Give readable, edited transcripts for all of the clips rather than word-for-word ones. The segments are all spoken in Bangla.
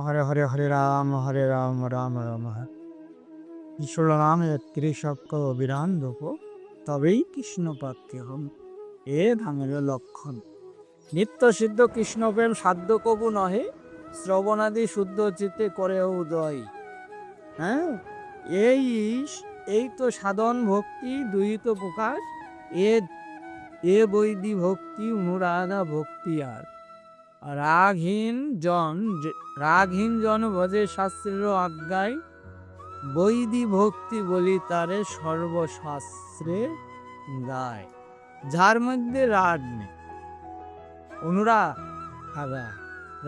হরে হরে হরে রাম রাম রাম হরে। ঈশ্বর নামে ত্রিশক্য অবিরাম রূপ, তবেই কৃষ্ণ প্রাপ্তি হম, এ ধামের লক্ষণ। নিত্য সিদ্ধ কৃষ্ণ প্রেম সাধ্য কবু নহে, শ্রবণাদি শুদ্ধ চিত্তে করে উদয়। হ্যাঁ, এই এই তো সাধন ভক্তি দুই তো প্রকাশ, এ এ বৈদি ভক্তি অনুরাধা ভক্তি। আর রাগহীন জন ভজে শাস্ত্রের আজ্ঞায়, বৈদি ভক্তি বলি তারে সর্বশাস্ত্রে গায়। যার মধ্যে রাগ নেই, অনুরাগ।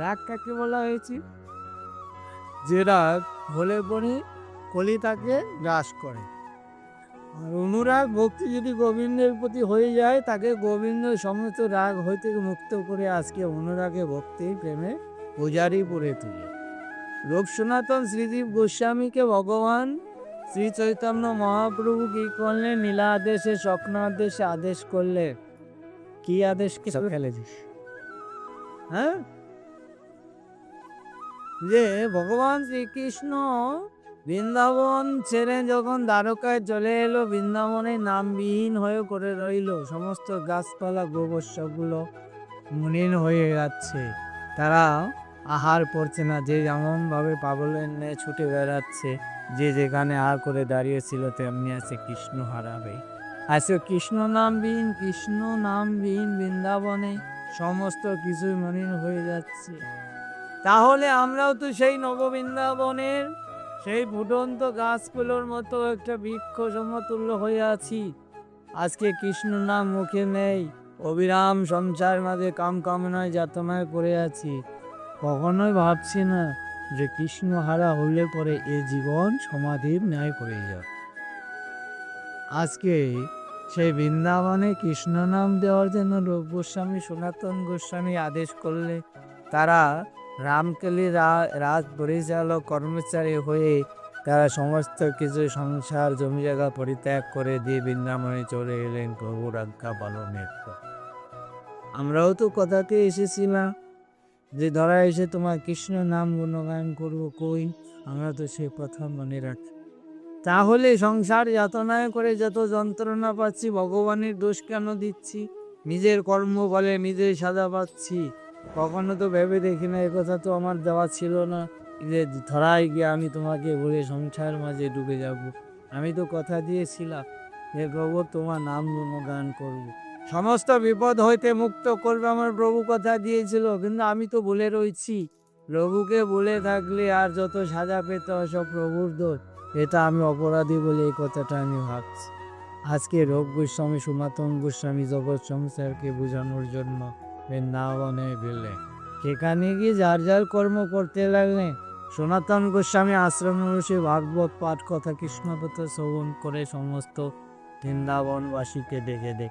রাগ কাকে বলা হয়েছে? যে রাগ হলে পরে কলি তাকে গ্রাস করে। আর অনুরাগ ভক্তি যদি গোবিন্দের প্রতি হয়ে যায়, তাকে গোবিন্দ সমস্ত রাগ হইতে মুক্ত করে আজকে অনুরাগে ভক্তি প্রেমে পূজারি করে তুলে। লোক সনাতন শ্রীদীপ গোস্বামীকে ভগবান শ্রী চৈতন্য মহাপ্রভু কি করলেন? নীলা আদেশে স্বপ্ন আদেশে আদেশ করলে। কি আদেশ ফেলে দিস? হ্যাঁ, যে ভগবান শ্রীকৃষ্ণ বৃন্দাবন ছেড়ে যখন দ্বারকায় চলে এলো, বৃন্দাবনে নামবিহীন হয়ে করে রইল। সমস্ত গাছপালা গোবর্ষগুলো মলিন হয়ে যাচ্ছে, তারা আহার করছে না, যে যেমন ভাবে পাগলের ন্যায় ছুটে বেড়াচ্ছে। যে যেখানে আহার করে দাঁড়িয়েছিল তেমনি আছে কৃষ্ণ হারাবে। আজকে কৃষ্ণ নামবিহীন বৃন্দাবনে সমস্ত কিছুই মলিন হয়ে যাচ্ছে। তাহলে আমরাও তো সেই নববৃন্দাবনের সেই ফুটন্ত গাছগুলোর মতো একটা বৃক্ষ সমতুল্য হয়ে আছি। আজকে কৃষ্ণ নাম মুখে নেই, অবিরাম সংসার মাঝে কাম কামনায় যাতনায় পড়ে আছি। কখনোই ভাবছি না যে কৃষ্ণ হারা হলে পরে এ জীবন সমাধির ন্যায় করে যাবে। আজকে সেই বৃন্দাবনে কৃষ্ণ নাম দেওয়ার জন্য রূপ গোস্বামী সনাতন গোস্বামী আদেশ করলে, তারা রামকেলি রাজ পরিচালক কর্মচারী হয়ে তারা সমস্ত কিছু সংসার জমি জায়গা পরিত্যাগ করে দিয়ে বৃন্দাবনে চলে এলেন প্রভুর আজ্ঞা পালনের পর। আমরাও তো কথাতে এসেছিলাম যে ধরা এসে তোমার কৃষ্ণ নাম গুণগান করবো, কই আমরা তো সে কথা মনে রাখি। তাহলে সংসার যাতনায় করে যত যন্ত্রণা পাচ্ছি, ভগবানের দোষ কেন দিচ্ছি? নিজের কর্ম বলে নিজেই সাজা পাচ্ছি। কখনো তো ভেবে দেখি না এ কথা তো আমার দেওয়া ছিল না, যে ধরাই গিয়ে আমি তোমাকে বলে সংসার মাঝে ডুবে যাব। আমি তো কথা দিয়েছিলাম যে প্রভু তোমার নাম গুণগান করব, সমস্ত বিপদ হইতে মুক্ত করবে, আমার প্রভু কথা দিয়েছিল। কিন্তু আমি তো বলে রয়েছি, প্রভুকে বলে থাকলে আর যত সাজা পেতে হয় সব প্রভুর দোষ। এটা আমি অপরাধী বলে এই কথাটা আমি ভাবছি। আজকে রূপ গোস্বামী সনাতন গোস্বামী জগৎ সংসারকে বোঝানোর জন্য বৃন্দাবনে গেলে, সেখানে গিয়ে যার যার কর্ম করতে লাগলেন। সনাতন গোস্বামী আশ্রমে বসে ভাগবত পাঠ কথা কৃষ্ণকথা শ্রবণ করে সমস্ত বৃন্দাবনবাসীকে ডেকে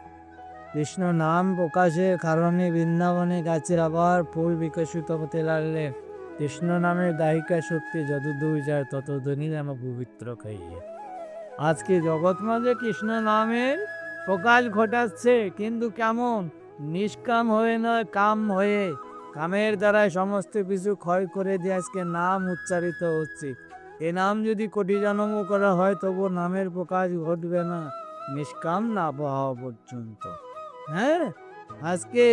কৃষ্ণ নাম প্রকাশের কারণে বৃন্দাবনে গাছের আবার ফুল বিকশিত হতে লাগলেন। কৃষ্ণ নামের দায়িকা শক্তি যতদূর যায় ততদিনই যেন পবিত্র খাইয়ে। আজকে জগৎ মাঝে কৃষ্ণ নামের প্রকাশ ঘটাচ্ছে, কিন্তু কেমন? নিষ্কাম হয়ে নয়, কাম হয়ে। কামের দ্বারাই সমস্ত কিছু ক্ষয় করে দিয়ে আজকে নাম উচ্চারিত হচ্ছে। এ নাম যদি কোটি জন্ম করা হয় তবু নামের প্রকাশ ঘটবে না, নিষ্কাম না হওয়া পর্যন্ত। হ্যাঁ, আজকে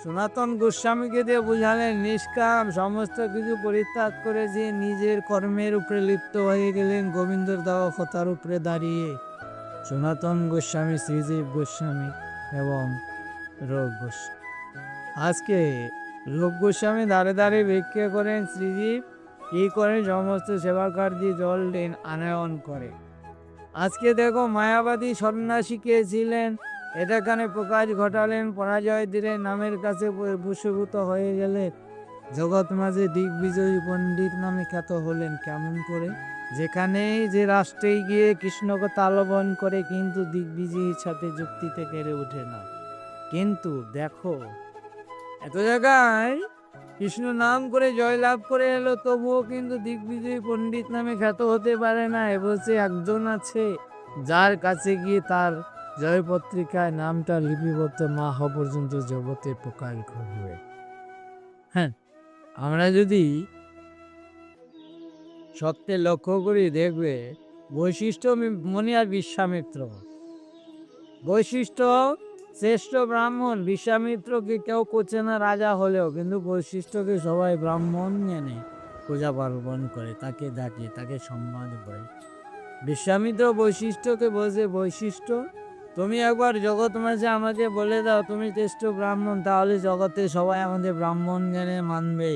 সনাতন গোস্বামীকে দিয়ে বুঝালেন নিষ্কাম, সমস্ত কিছু পরিত্যাগ করে যে নিজের কর্মের উপরে লিপ্ত হয়ে গেলেন গোবিন্দর দেওয়া কথার উপরে দাঁড়িয়ে। সনাতন গোস্বামী, শ্রীজীব গোস্বামী এবং রূপ গোস্বামী। আজকে রূপ গোস্বামী দাঁড়ে দাঁড়িয়ে ভিক্ষা করেন, শ্রীজীব কি করেন? সমস্ত সেবাকার দিয়ে জল দেন, আনয়ন করে। আজকে দেখো মায়াবাদী সন্ন্যাসী ছিলেন, এটাখানে প্রকাশ ঘটালেন, পরাজয় দিলেন, নামের কাছে বশীভূত হয়ে গেলে জগৎ মাঝে দিগ্বিজয়ী পণ্ডিত নামে খ্যাত হলেন। কেমন করে? যেখানেই যে রাষ্ট্রেই গিয়ে কৃষ্ণকে আলোবন করে, কিন্তু দিগ্বিজয়ীর সাথে যুক্তিতে পেরে ওঠে না। কিন্তু দেখো এত জায়গায় কৃষ্ণ নাম করে জয়লাভ করে এলো, তবুও কিন্তু দিগ্বিজয়ী পণ্ডিত নামে খ্যাত হতে পারে না। বলছে একজন আছে যার কাছে গিয়ে তার জয়পত্রিকায় নামটা লিপিবদ্ধ না হওয়া পর্যন্ত জগতে প্রকাশ ঘটবে। হ্যাঁ, আমরা যদি সত্যে লক্ষ্য করি দেখবে বৈশিষ্ট্য মনি আর বিশ্বামিত্র, বৈশিষ্ট্য শ্রেষ্ঠ ব্রাহ্মণ। বিশ্বামিত্রকে কেউ করছে না রাজা হলেও, কিন্তু বৈশিষ্ট্যকে সবাই ব্রাহ্মণ মেনে পূজা পার্বণ করে, তাকে ডাকে, তাকে সম্মান করে। বিশ্বামিত্র বৈশিষ্ট্যকে বলছে, বৈশিষ্ট্য তুমি একবার জগৎ মাঝে আমাকে বলে দাও তুমি শ্রেষ্ঠ ব্রাহ্মণ, তাহলে জগতে সবাই আমাদের ব্রাহ্মণ জ্ঞানে মানবে।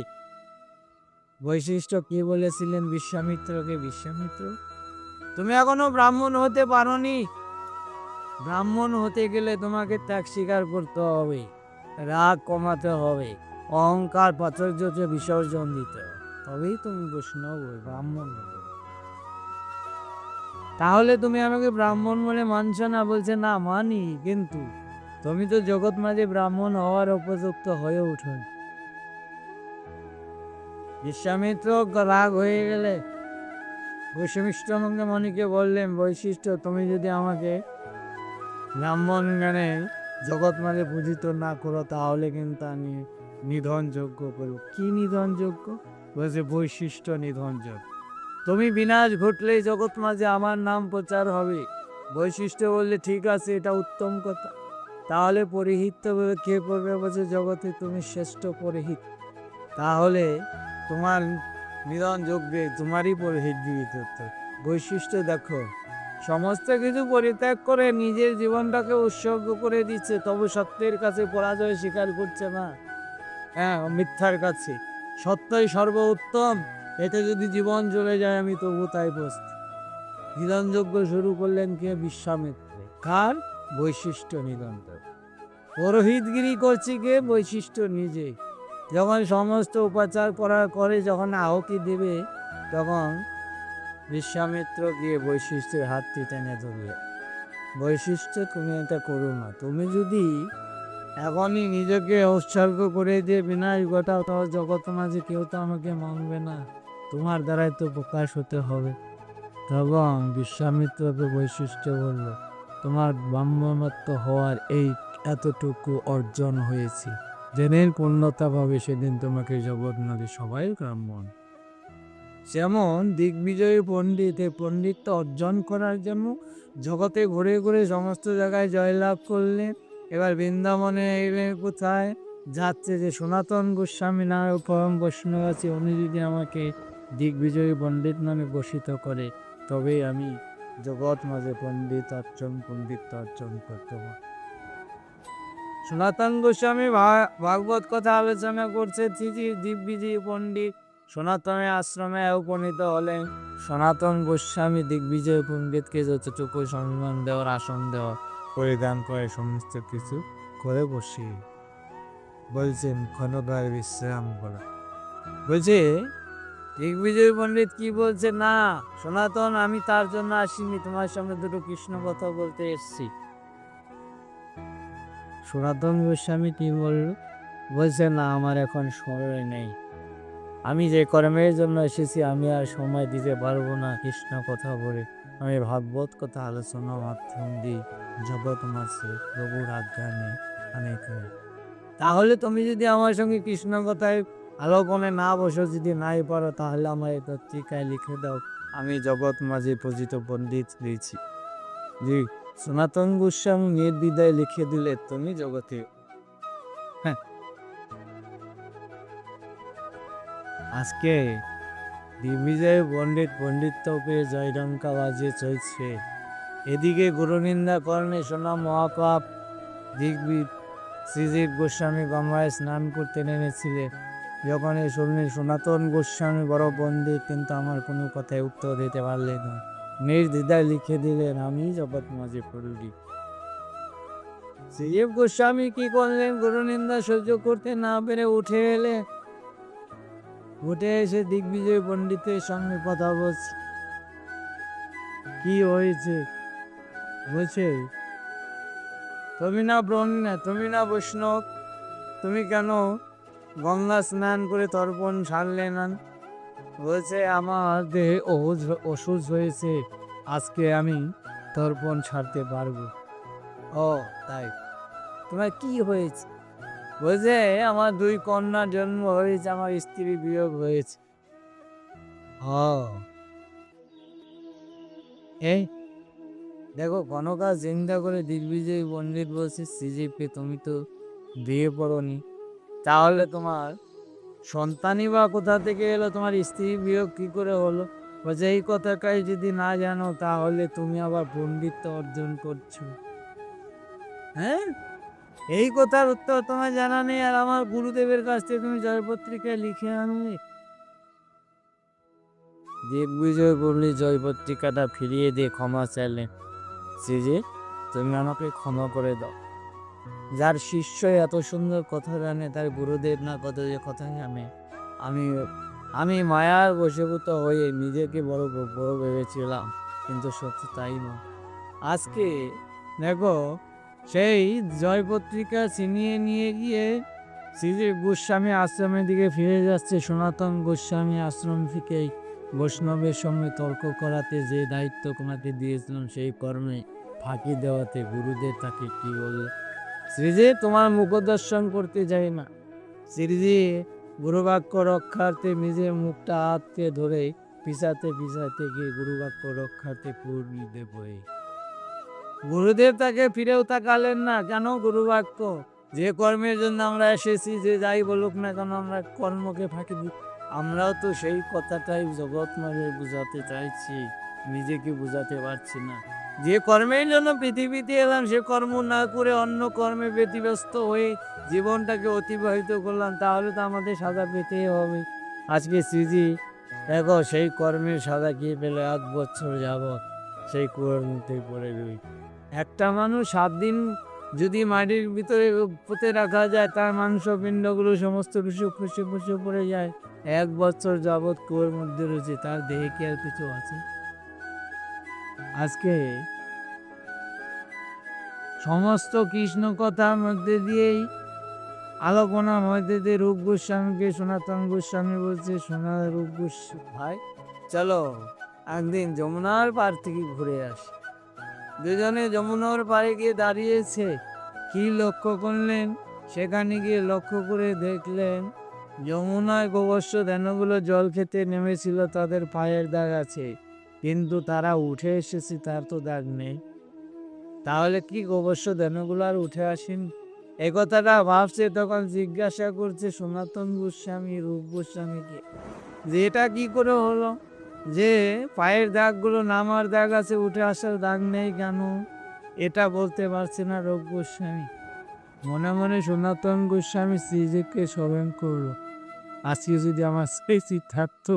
বৈশিষ্ট্য কি বলেছিলেন বিশ্বামিত্রকে? বিশ্বামিত্র, তুমি এখনো ব্রাহ্মণ হতে পারোনি। ব্রাহ্মণ হতে গেলে তোমাকে ত্যাগ স্বীকার করতে হবে, রাগ কমাতে হবে, অহংকার প্রাচুর্যকে বিসর্জন দিতে হবে, তবেই তুমি বৈষ্ণব ব্রাহ্মণ হবে। তাহলে তুমি আমাকে ব্রাহ্মণ বলে মানছো না? বলছে না মানি, কিন্তু তুমি তো জগৎ মাঝে ব্রাহ্মণ হওয়ার উপযুক্ত হয়ে উঠো। বিশ্বামিত্র রাগ হয়ে গেলে বৈশিষ্ট্য মণিকে বললেন, বৈশিষ্ট্য তুমি যদি আমাকে ব্রাহ্মণ জ্ঞানে জগৎ মাঝে পূজিত না করো, তাহলে কিন্তু আমি নিধন যজ্ঞ করব। কি নিধন যজ্ঞ? বলছে বৈশিষ্ট্য নিধন যজ্ঞ। তুমি বিনাশ ঘটলেই জগৎ মাঝে আমার নাম প্রচার হবে। বৈশিষ্ট্য বললে ঠিক আছে, এটা উত্তম কথা, তাহলে পরিহিত কে করবে? বলছে জগতে তুমি শ্রেষ্ঠ পরিহিত, তাহলে তোমার নিধন যজ্ঞে তোমারই পরিহিত জীবিত হতো। বৈশিষ্ট্য দেখো, সমস্ত কিছু পরিত্যাগ করে নিজের জীবনটাকে উৎসর্গ করে দিচ্ছে, তবু সত্যের কাছে পরাজয় স্বীকার করছে না। হ্যাঁ, মিথ্যার কাছে সত্যই সর্বোত্তম, এতে যদি জীবন চলে যায় আমি তবু তাই প্রস্তুত। নিধনযজ্ঞ শুরু করলেন কে? বিশ্বামিত্র। কার? বৈশিষ্ট্য নিধন। পুরোহিতগিরি করছে কে? বৈশিষ্ট্য নিজে। যখন সমস্ত উপাচার করার করে যখন আহুতি দেবে, তখন বিশ্বামিত্র গিয়ে বৈশিষ্ট্যের হাতটি টেনে ধরলে, বৈশিষ্ট্য তুমি এটা করো না, তুমি যদি এখনই নিজেকে উৎসর্গ করে দিয়ে বিনাশ ঘটাও, তাহলে জগৎ মাঝে কেউ তো আমাকে মানবে না, তোমার দ্বারাই তো প্রকাশ হতে হবে। তখন বিশ্বামিত্রকে বৈশিষ্ট্য বলল, তোমার ব্রাহ্মণত্ব হওয়ার এই এতটুকু অর্জন হয়েছে, জেনের পূর্ণতা পাবে সেদিন তোমাকে জগৎ মাঝে সবাই ব্রাহ্মণ। যেমন দিগ্বিজয়ী পণ্ডিত এই পণ্ডিতটা অর্জন করার জন্য জগতে ঘুরে ঘুরে সমস্ত জায়গায় জয়লাভ করলেন। এবার বৃন্দাবনে এলেন, কোথায় যাচ্ছে যে সনাতন গোস্বামী নামে পরম বৈষ্ণব আছে, উনি যদি আমাকে দিগ্বিজয়ী পণ্ডিত নামে ঘোষিত করে, তবেই আমি জগৎ মাঝে পণ্ডিত অর্জন করতে পারব। সনাতন গোস্বামী ভাগবত কথা আলোচনা করছে, দিগ্বিজয়ী পণ্ডিত সনাতনের আশ্রমে উপনীত হলেন। সনাতন গোস্বামী দিগ্বিজয় পণ্ডিতকে যতটুকু সম্মান দেওয়ার, আসন দেওয়ার পরিধান করে সমস্ত কিছু করে বসি বলছেন ক্ষণকাল বিশ্রাম করা। বলছে দিগ্বিজয় পণ্ডিত কি বলছে, না সনাতন আমি তার জন্য আসিনি, তোমার সঙ্গে দুটো কৃষ্ণ কথা বলতে এসছি। সনাতন গোস্বামী কি বলল? বলছে না আমার এখন সময় নেই, আমি যে কর্মের জন্য এসেছি আমি আর সময় দিতে পারবো না কৃষ্ণ কথা বলে, আমি ভাগবত কথা আলোচনা মাধ্যম দিই জগৎ মাঝে প্রভুর আজ্ঞা নিয়ে আমি করি। তাহলে তুমি যদি আমার সঙ্গে কৃষ্ণ কথায় আলোচনায় না বসো, যদি নাই পারো, তাহলে আমার এই পত্রিকায় লিখে দাও, আমি জগৎ মাঝে পূজিত পণ্ডিত দিয়েছি। জি, সনাতন গোস্বামী নির্দ্বিধায় লিখে দিলে তুমি জগতে। হ্যাঁ, আজকে দিগ্বিজয় পণ্ডিত্য পেয়ে জয়ডঙ্কা বাজিয়ে চলছে, এদিকে গুরুনিন্দা কর্মে সোনা মহাপাপ। শ্রীজীব গোস্বামী গঙ্গায় স্নান করতে নেমেছিলেন, যখন এই শুনলেন সনাতন গোস্বামী বড় পণ্ডিত, কিন্তু আমার কোনো কথায় উত্তর দিতে পারলেন না, নির্দ্বিধায় লিখে দিলেন আমি জগৎ মাঝে পড়ি। শ্রীজীব গোস্বামী কি করলেন? গুরুনিন্দা সহ্য করতে না পেরে উঠে এলে, উঠে এসে দিগ্বিজয় পণ্ডিতের সঙ্গে কথা বলছে। কি হয়েছে? বলছে তুমি না বৈষ্ণব, তুমি কেন গঙ্গা স্নান করে তর্পণ ছাড়লে না? বলছে আমার দেহে অসুখ হয়েছে, আজকে আমি তর্পণ ছাড়তে পারবো। ও তাই, তোমার কি হয়েছে? বলছে আমার 2 কন্যা জন্ম হয়েছে, আমার স্ত্রী বিয়োগ হয়েছে। এই দেখো কনকা চিন্তা করে দিগ্বিজয় পণ্ডিত বলছে শ্রীজীবকে তুমি তো বিয়ে পড়নি, তাহলে তোমার সন্তানই বা কোথা থেকে এলো, তোমার স্ত্রী বিয়োগ কি করে হলো? বলছে এই কথাটাই যদি না জানো তাহলে তুমি আবার পণ্ডিত্য অর্জন করছো। হ্যাঁ, এই কথার উত্তর তোমার জানা নেই আর আমার গুরুদেবের কাছ থেকে তুমি জয়পত্রিকায় লিখে আনবে। দিগ্বিজয় বললি জয়পত্রিকাটা ফিরিয়ে দিয়ে ক্ষমা চাইলেন। শ্রীজি, তুমি আমাকে ক্ষমা করে দাও। যার শিষ্য এত সুন্দর কথা জানে তার গুরুদেব না কত যে কথা জানে। আমি আমি মায়ার বশীভূত হয়ে নিজেকে বড় বড় ভেবেছিলাম, কিন্তু সত্যি তাই নয়। আজকে দেখো সেই জয়পত্রিকা ছিনিয়ে নিয়ে গিয়ে শ্রী গোস্বামী আশ্রমের দিকে ফিরে যাচ্ছে। সনাতন গোস্বামী আশ্রম থেকে বৈষ্ণবের সঙ্গে তর্ক করাতে যে দায়িত্ব তোমাকে দিয়েছিলাম সেই কর্মে ফাঁকি দেওয়াতে গুরুদেব তাকে কি বলল? শ্রীজি, তোমার মুখদর্শন করতে যাই না। শ্রীজি গুরুবাক্য রক্ষার্থে নিজের মুখটা হাতকে ধরে পিছাতে পিছাতে গিয়ে গুরুবাক্য রক্ষার্থে পূর্ণিতে বই। গুরুদেব তাকে ফিরেও তাকালেন না। কেন? গুরুবাক্য, যে কর্মের জন্য আমরা এসেছি, যে যাই বলুক না কেন আমরা কর্মকে ফাঁকি দিই। আমরাও তো সেই কথাটাই জগৎ মাঝে বুঝাতে চাইছি, নিজেকে বুঝাতে পারছি না। যে কর্মের জন্য পৃথিবীতে এলাম সে কর্ম না করে অন্য কর্মে ব্যতিব্যস্ত হয়ে জীবনটাকে অতিবাহিত করলাম, তাহলে তো আমাদের সাজা পেতেই হবে। আজকে শ্রীজি দেখো সেই কর্মের সাজা গিয়ে পেলে 1 বছর যাবৎ সেই কুয়োর মধ্যে পড়ে রই। একটা মানুষ 7 দিন যদি মাটির ভিতরে পুঁতে রাখা যায় তার মাংসপিণ্ডগুলো সমস্ত রুষে ফুসে ফুসে পড়ে যায়। 1 বছর যাবৎ কুয়োর মধ্যে রয়েছে, তার দেহে কি আর কিছু আছে? আজকে সমস্ত কৃষ্ণ কথার মধ্যে দিয়েই আলোচনার মধ্যে দিয়ে রূপ গোস্বামীকে সনাতন গোস্বামী বলছে, সোনা রূপ গোস্বামী ভাই চলো একদিন যমুনার পার থেকে ঘুরে আসি। দুজনে যমুনার পাড়ে গিয়ে দাঁড়িয়েছে। কি লক্ষ্য করলেন? সেখানে গিয়ে লক্ষ্য করে দেখলেন যমুনায় গোবর্ষ ধ্যানগুলো জল খেতে নেমেছিল, তাদের পায়ের দাগ আছে, কিন্তু তারা উঠে এসেছে তার তো দাগ নেই। তাহলে কি গোবর্ষ ধ্যানগুলো আর উঠে আসেন? এ কথাটা ভাবছে, তখন জিজ্ঞাসা করছে সনাতন গোস্বামী রূপ গোস্বামীকে যে এটা কি করে হলো যে পায়ের দাগগুলো নামার দাগ আছে, উঠে আসার দাগ নেই কেন? এটা বলতে পারছে না রূপ গোস্বামী। মনে মনে সনাতন গোস্বামী শ্রীজিকে স্মরণ করলো, আজকে যদি আমার সেই চিত থাকতো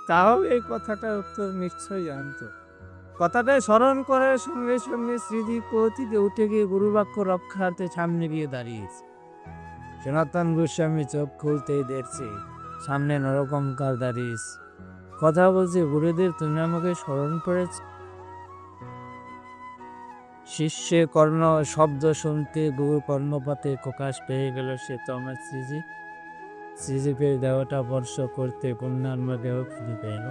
তাও এই কথাটার উত্তর নিশ্চয়ই জানতো। কথাটা স্মরণ করার সঙ্গে সঙ্গে শ্রীজি পৌঁছিতে উঠে গিয়ে গুরুবাক্য রক্ষার্থে সামনে গিয়ে দাঁড়িয়েছে। সনাতন গোস্বামী চোখ খুলতেই দেখছে সামনে নরকঙ্কাল দাঁড়িয়েছে, কথা বলছে, গুরুদেব তুমি আমাকে স্মরণ করেছ? শিষ্যে কর্ণ শব্দ শুনতে গুরু কর্ণপাতে প্রকাশ পেয়ে গেল, সে তো আমার শ্রীজি। শ্রীজীবের দেহটা বর্ষ করতে পূর্ণাত্ম দেহ ফিরে পেল।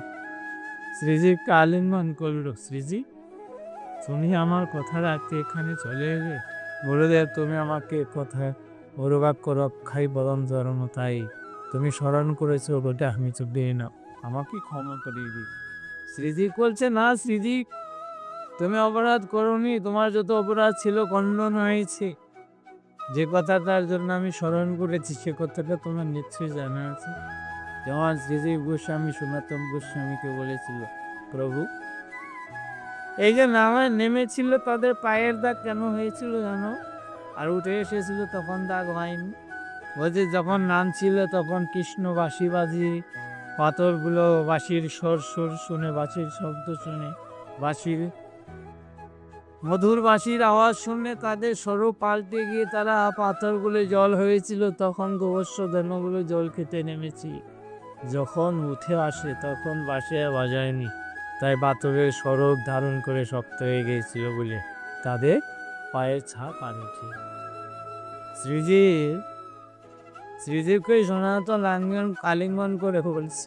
শ্রীজীবকে আলিঙ্গন করল। শ্রীজি, তুমি আমার কথা রাখতে এখানে চলে এলে। গুরুদেব তুমি আমাকে কথা গুরুবাক্য রক্ষাই বরং ধর্ম, তাই তুমি স্মরণ করেছো ওটা আমি তো দিয়ে নাও, আমাকে ক্ষমা করিয়ে দিই। শ্রীজি বলছে, না শ্রীজি, তুমি অপরাধ করোনি, তোমার যত অপরাধ ছিল খণ্ডন হয়েছে। যে কথাটার জন্য আমি স্মরণ করেছি সে কথাটা তোমার নিশ্চয়ই জানা আছে। যেমন শ্রীজীব গোস্বামী সনাতন গোস্বামীকে বলেছিল, প্রভু এই যে নামে নেমেছিল তাদের পায়ের দাগ কেন হয়েছিল জানো? আর উঠে এসেছিল তখন দাগ হয়নি। বলছে যখন নামছিল তখন কৃষ্ণ বাঁশি বাজি, পাথরগুলো বাঁশির স্বর স্বর শুনে, বাঁশির শব্দ শুনে, বাঁশির মধুর বাঁশির আওয়াজ শুনে তাদের স্বরূপ পাল্টে গিয়ে তারা পাথরগুলো জল হয়েছিল, তখন গোবর্ষ ধর্মগুলো জল খেতে নেমেছি। যখন উঠে আসে তখন বাঁশি আর বাজায়নি, তাই পাথরের স্বরূপ ধারণ করে শক্ত হয়ে গিয়েছিল বলে তাদের পায়ের ছাপ আনেছে। শ্রীজীবকে সনাতন আলিঙ্গন করে বলছে,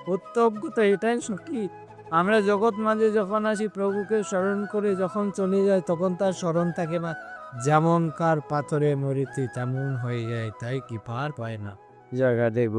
প্রত্যক্ষ তো এটাই সখী, আমরা জগৎ মাঝে যখন আসি প্রভুকে স্মরণ করে যখন চলে যায় তখন তার স্মরণ থাকে না। যেমন কার পাথরে মরিতে তেমন হয়ে যায়, তাই কি পার পায় না। জায়গা দেব।